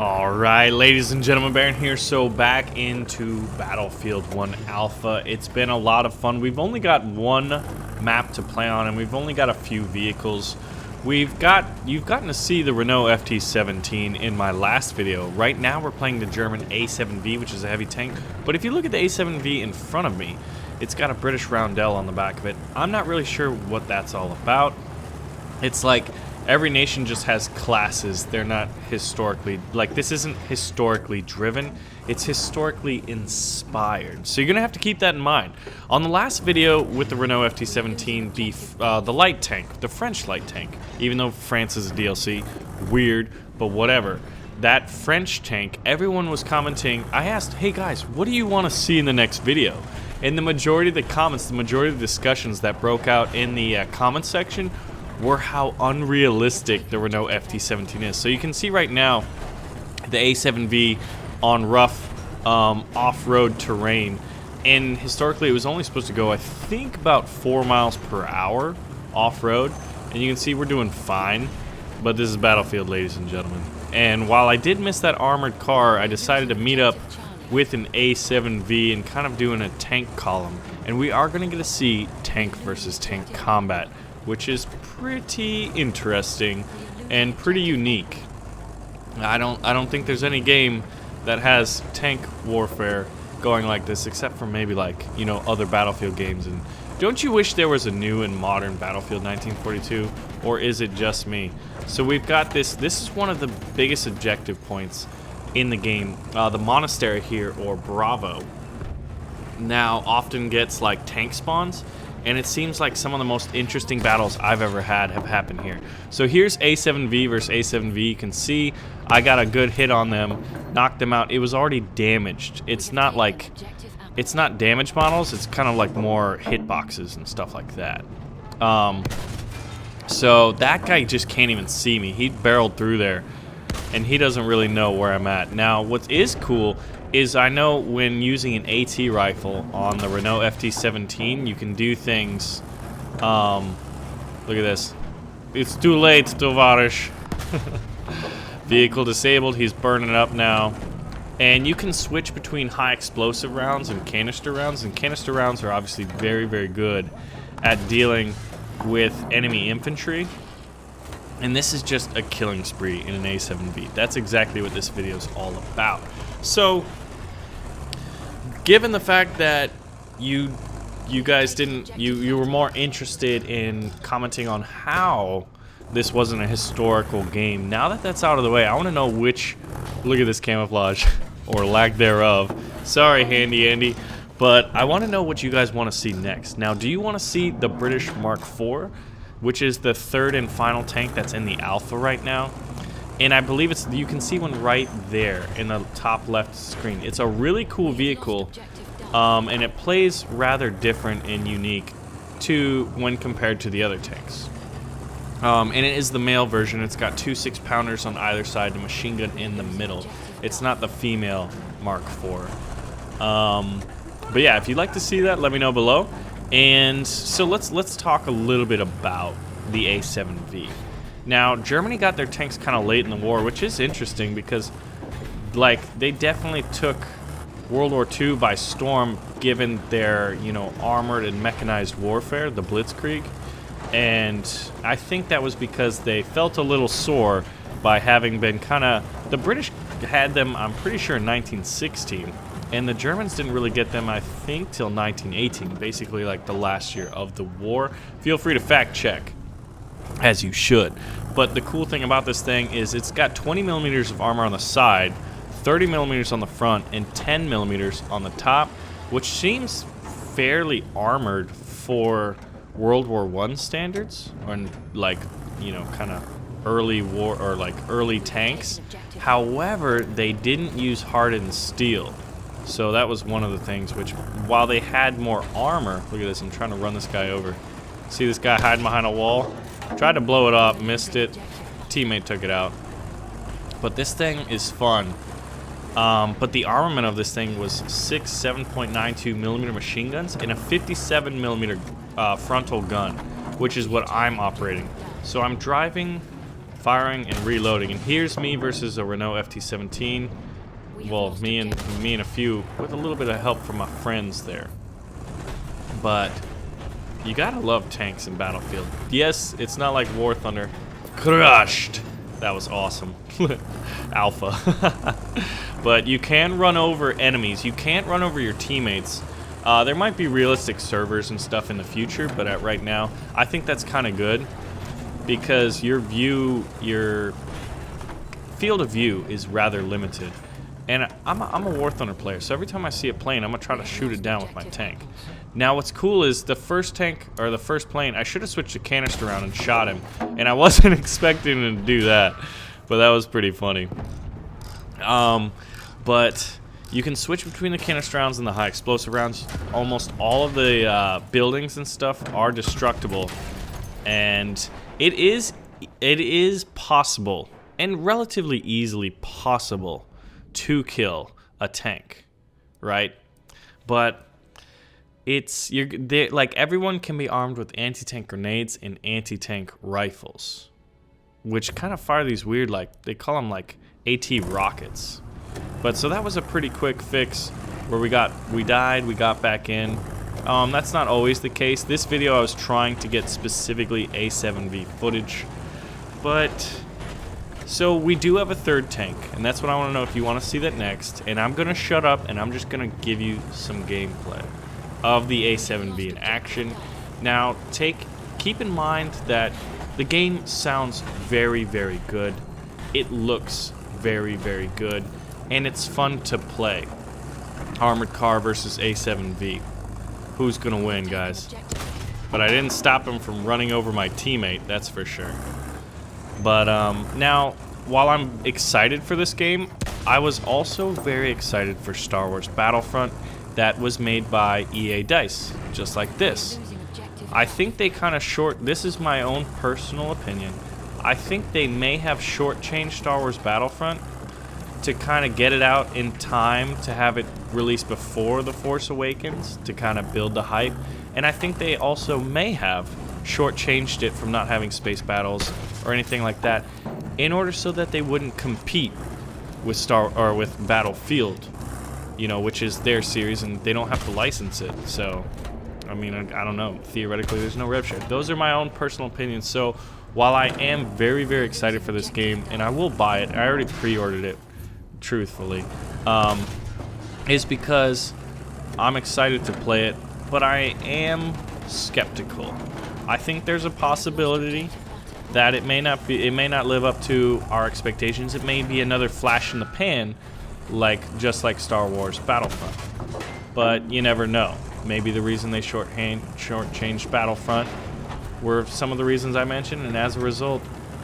Alright, ladies and gentlemen, Baron here. So back into Battlefield 1 Alpha. It's been a lot of fun. We've only got one map to play on, and we've only got a few vehicles. You've gotten to see the Renault FT17 in my last video. Right now we're playing the German A7V, which is a heavy tank. But if you look at the A7V in front of me, it's got a British roundel on the back of it. I'm not really sure what that's all about. It's like every nation just has classes. They're not historically, like, this isn't historically driven, it's historically inspired. So you're gonna have to keep that in mind. On the last video with the Renault FT17, the light tank, the French light tank, even though France is a DLC, weird, but whatever. That French tank, everyone was commenting. I asked, hey guys, what do you want to see in the next video? And the majority of the comments, the majority of the discussions that broke out in the comment section were how unrealistic the Renault FT17 is. So you can see right now the A7V on rough off-road terrain, and historically it was only supposed to go, I think, about 4 miles per hour off-road, and you can see we're doing fine. But this is Battlefield, ladies and gentlemen. And while I did miss that armored car, I decided to meet up with an A7V and kind of doing a tank column, and we are going to get to see tank versus tank combat, which is pretty interesting and pretty unique. I don't think there's any game that has tank warfare going like this, except for maybe, like, you know, other Battlefield games. And don't you wish there was a new and modern Battlefield 1942, or is it just me? So we've got this is one of the biggest objective points in the game. The monastery here, or Bravo, now often gets like tank spawns, and it seems like some of the most interesting battles I've ever had have happened here. So here's A7V versus A7V. You can see I got a good hit on them, knocked them out. It was already damaged. It's not damage models, it's kind of like more hitboxes and stuff like that. So that guy just can't even see me. He barreled through there, and he doesn't really know where I'm at. Now, what is cool is I know when using an AT rifle on the Renault FT17, you can do things. Look at this. It's too late, Tovarish. Vehicle disabled. He's burning up now. And you can switch between high explosive rounds and canister rounds. And canister rounds are obviously very, very good at dealing with enemy infantry. And this is just a killing spree in an A7V. That's exactly what this video is all about. So, given the fact that you guys didn't, you were more interested in commenting on how this wasn't a historical game, now that that's out of the way, I want to know which, look at this camouflage, or lack thereof. Sorry, Handy Andy. But I want to know what you guys want to see next. Now, do you want to see the British Mark IV, which is the third and final tank that's in the alpha right now? And I believe you can see one right there in the top left screen. It's a really cool vehicle, and it plays rather different and unique when compared to the other tanks. And it is the male version. It's got two 6-pounders on either side, a machine gun in the middle. It's not the female Mark IV. But yeah, if you'd like to see that, let me know below. And so let's talk a little bit about the A7V. Now, Germany got their tanks kind of late in the war, which is interesting because, like, they definitely took World War II by storm, given their, you know, armored and mechanized warfare, the Blitzkrieg. And I think that was because they felt a little sore by having been kind of, the British had them, I'm pretty sure, in 1916. And the Germans didn't really get them, I think, till 1918, basically like the last year of the war. Feel free to fact check, as you should. But the cool thing about this thing is it's got 20 millimeters of armor on the side, 30 millimeters on the front, and 10 millimeters on the top, which seems fairly armored for World War I standards, or like, you know, kind of early war, or like early tanks. However, they didn't use hardened steel. So that was one of the things which, while they had more armor, look at this, I'm trying to run this guy over. See this guy hiding behind a wall? Tried to blow it up, missed it. Teammate took it out. But this thing is fun. But the armament of this thing was 6 7.92 millimeter machine guns and a 57 millimeter frontal gun, which is what I'm operating. So I'm driving firing and reloading. And here's me versus a Renault FT17. Well, me and a few, with a little bit of help from my friends there. But you gotta love tanks in Battlefield. Yes, it's not like War Thunder. Crushed! That was awesome. Alpha. But you can run over enemies. You can't run over your teammates. There might be realistic servers and stuff in the future, but right now, I think that's kind of good. Because your field of view is rather limited. And I'm a War Thunder player, so every time I see a plane, I'm going to try to shoot it down with my tank. Now, what's cool is the first tank, or the first plane, I should have switched the canister around and shot him. And I wasn't expecting him to do that, but that was pretty funny. But you can switch between the canister rounds and the high explosive rounds. Almost all of the buildings and stuff are destructible. And it is possible, and relatively easily possible, to kill a tank, right? But like everyone can be armed with anti-tank grenades and anti-tank rifles, which kind of fire these weird, like they call them like AT rockets. But so that was a pretty quick fix where we died, we got back in. That's not always the case. This video I was trying to get specifically A7V footage, but so we do have a third tank, and that's what I want to know if you want to see that next. And I'm gonna shut up and I'm just gonna give you some gameplay of the A7V in action. Now keep in mind that the game sounds very, very good. It looks very, very good, and it's fun to play. Armored car versus A7V. Who's gonna win, guys? But I didn't stop him from running over my teammate, that's for sure. But now, while I'm excited for this game, I was also very excited for Star Wars Battlefront that was made by EA Dice, just like this. I think they kind of this is my own personal opinion, I think they may have shortchanged Star Wars Battlefront to kind of get it out in time to have it released before The Force Awakens to kind of build the hype. And I think they also may have shortchanged it from not having space battles or anything like that in order so that they wouldn't compete with with Battlefield, you know, which is their series, and they don't have to license it. So, I mean, I don't know. Theoretically, there's no rev share. Those are my own personal opinions. So, while I am very, very excited for this game, and I will buy it, I already pre-ordered it, truthfully, is because I'm excited to play it, but I am skeptical. I think there's a possibility that it may not live up to our expectations. It may be another flash in the pan, just like Star Wars Battlefront. But you never know. Maybe the reason they shortchanged Battlefront were some of the reasons I mentioned, and as a result,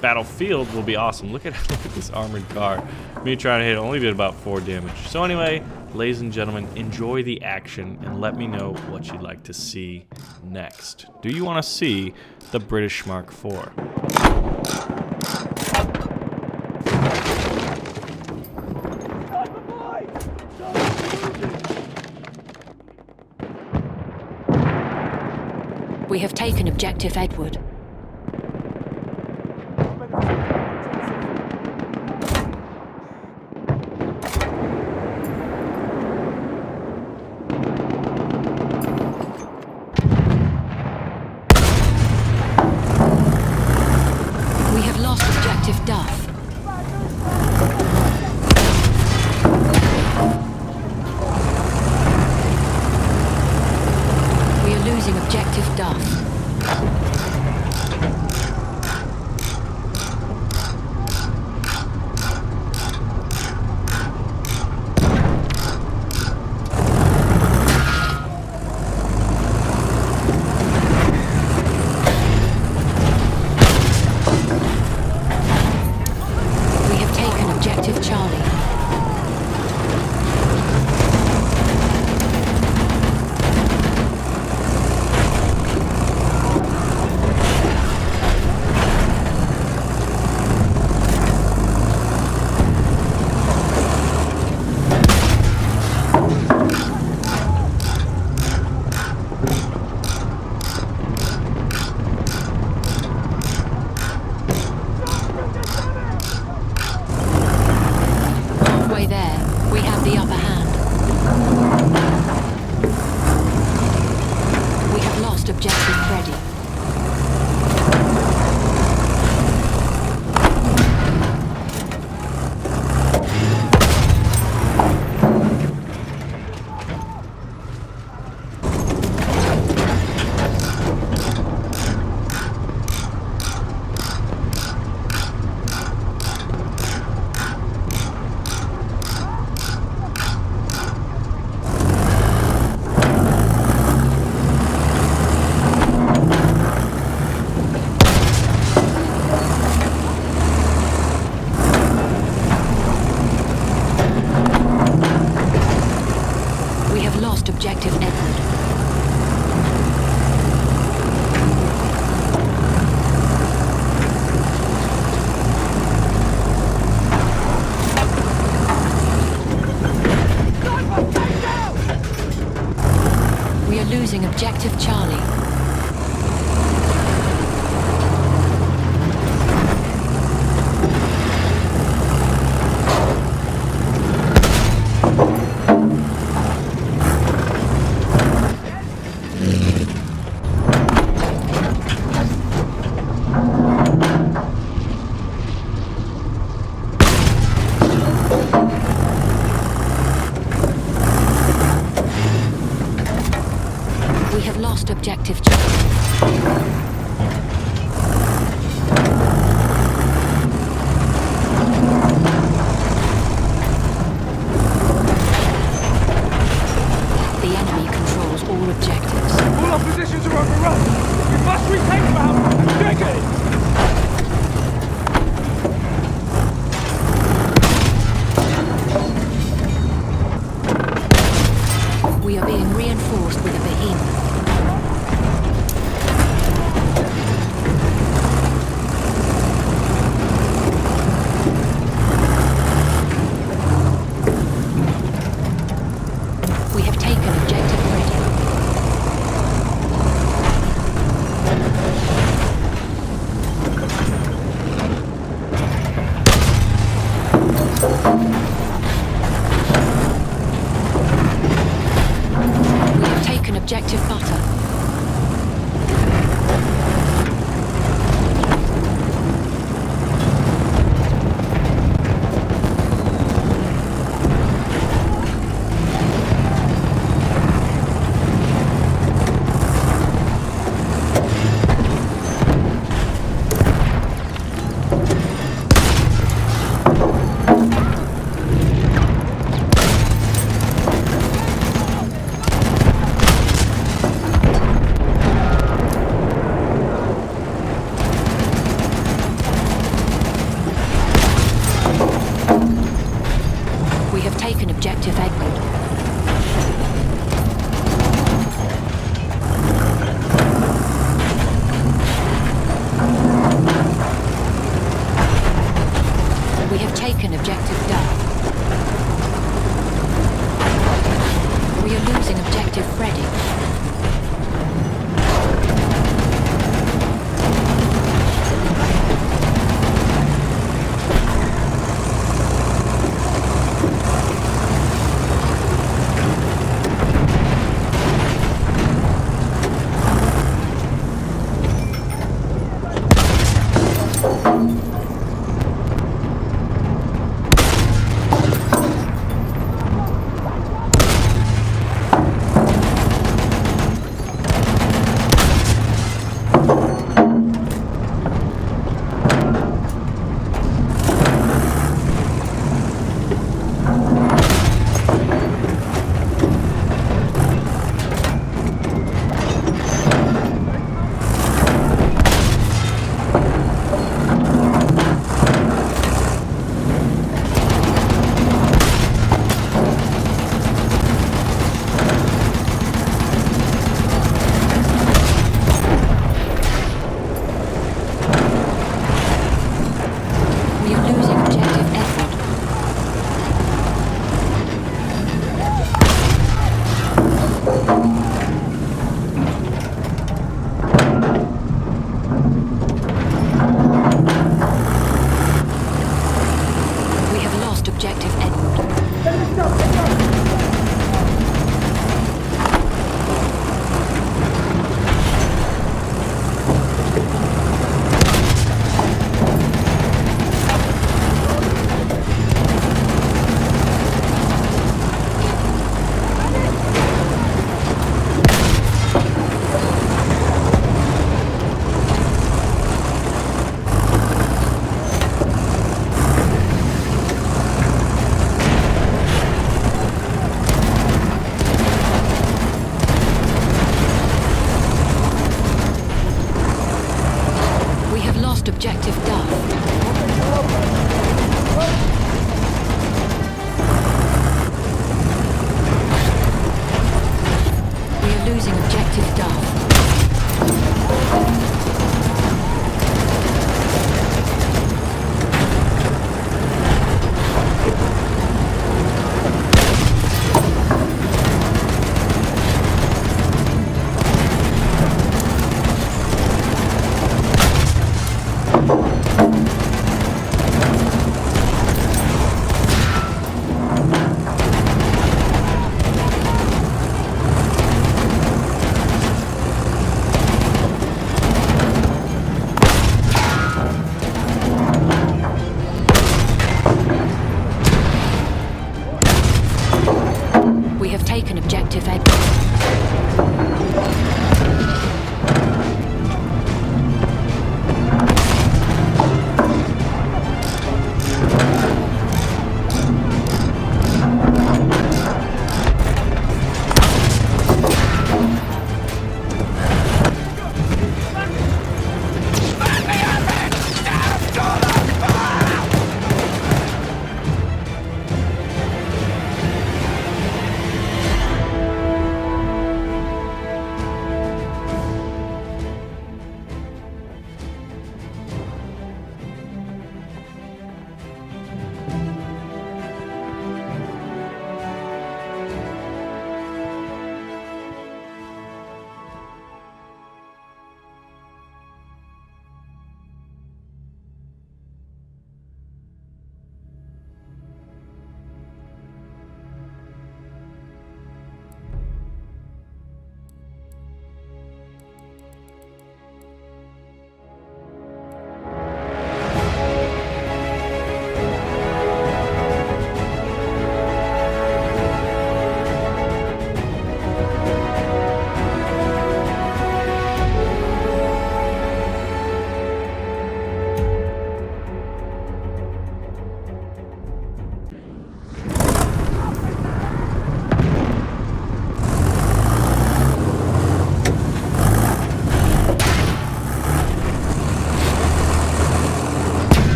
Battlefield will be awesome. Look at this armored car. Me trying to hit only did about 4 damage. So anyway, ladies and gentlemen, enjoy the action and let me know what you'd like to see next. Do you want to see the British Mark IV? We have taken Objective Edward. We have lost Objective Duff. We are losing Objective Duff. have the upper hand. We have lost objective Freddy. Objective Edward. We are losing Objective Charlie. Lost Objective Charlie. The enemy controls all objectives. All our positions are overrun! We must retake ground and dig it! We are being reinforced with a behemoth. We have taken Objective Freddy. We have taken Objective Butter. We have taken Objective Edward. We have taken Objective Duff. We are losing Objective Freddy. Stop! taken objective Edgar.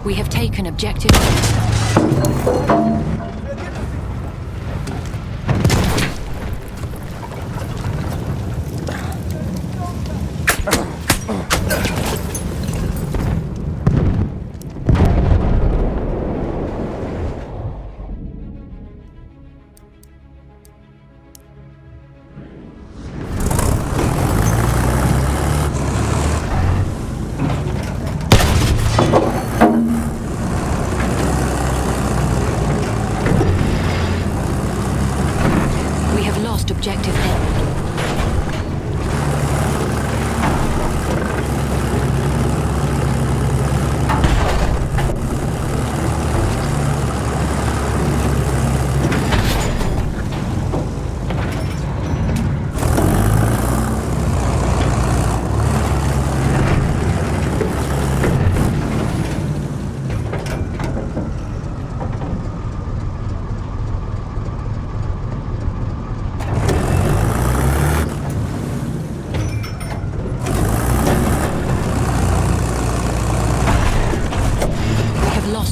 We have taken objective. We have lost objective Edward.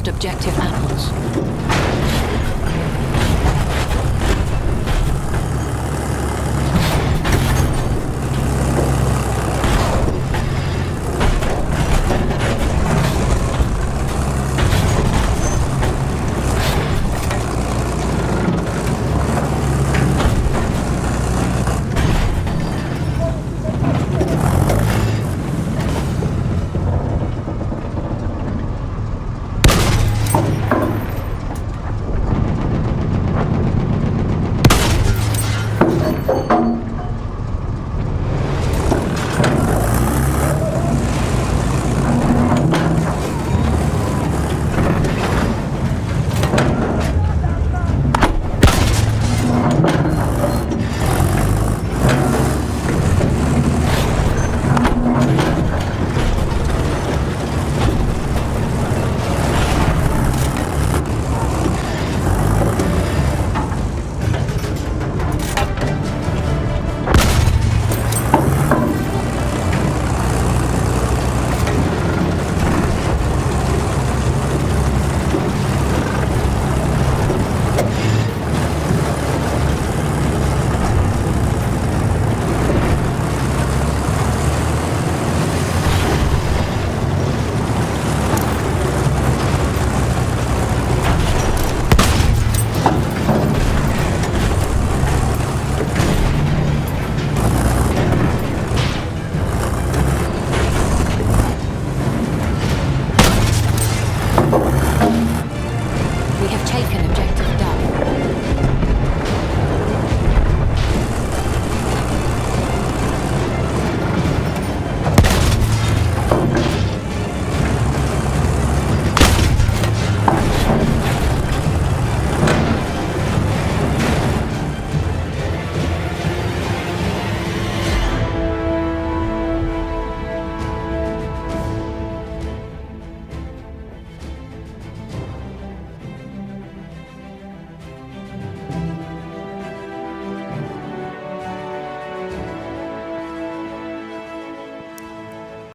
Objective apples.